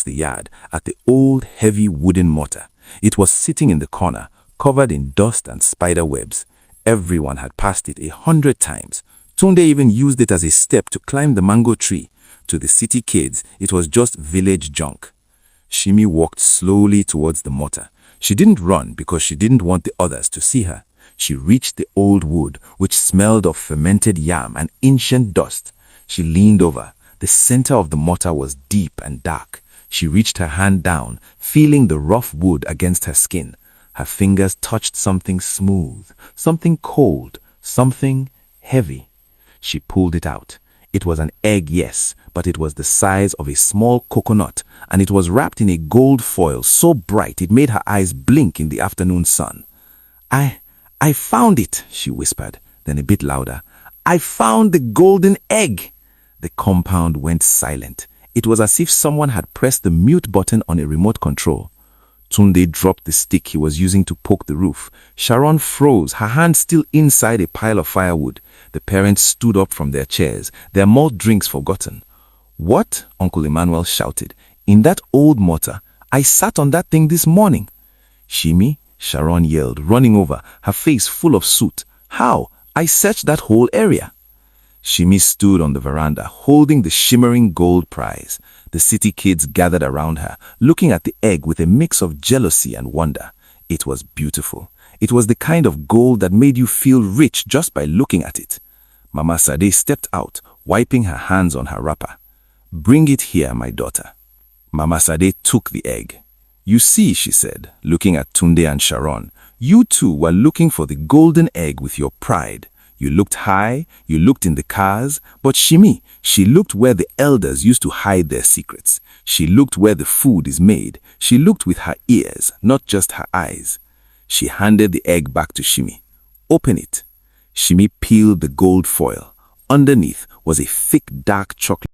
the yard at the old heavy wooden mortar. It was sitting in the corner, covered in dust and spider webs. Everyone had passed it 100 times. Tunde even used it as a step to climb the mango tree. To the city kids, it was just village junk. Shimi walked slowly towards the mortar. She didn't run because she didn't want the others to see her. She reached the old wood, which smelled of fermented yam and ancient dust. She leaned over. The center of the mortar was deep and dark. She reached her hand down, feeling the rough wood against her skin. Her fingers touched something smooth, something cold, something heavy. She pulled it out. It was an egg, yes, but it was the size of a small coconut, and it was wrapped in a gold foil so bright it made her eyes blink in the afternoon sun. I found it, she whispered, then a bit louder. I found the golden egg. The compound went silent. It was as if someone had pressed the mute button on a remote control. Tunde dropped the stick he was using to poke the roof. Sharon froze, her hand still inside a pile of firewood. The parents stood up from their chairs, their malt drinks forgotten. What? Uncle Emmanuel shouted. In that old mortar. I sat on that thing this morning. Shimi? Sharon yelled, running over, her face full of soot. How? I searched that whole area. Shimi stood on the veranda, holding the shimmering gold prize. The city kids gathered around her, looking at the egg with a mix of jealousy and wonder. It was beautiful. It was the kind of gold that made you feel rich just by looking at it. Mama Sade stepped out, wiping her hands on her wrapper. Bring it here, my daughter. Mama Sade took the egg. You see, she said, looking at Tunde and Sharon, you two were looking for the golden egg with your pride. You looked high, you looked in the cars, but Shimi, she looked where the elders used to hide their secrets. She looked where the food is made. She looked with her ears, not just her eyes. She handed the egg back to Shimi. Open it. Shimi peeled the gold foil. Underneath was a thick, dark chocolate.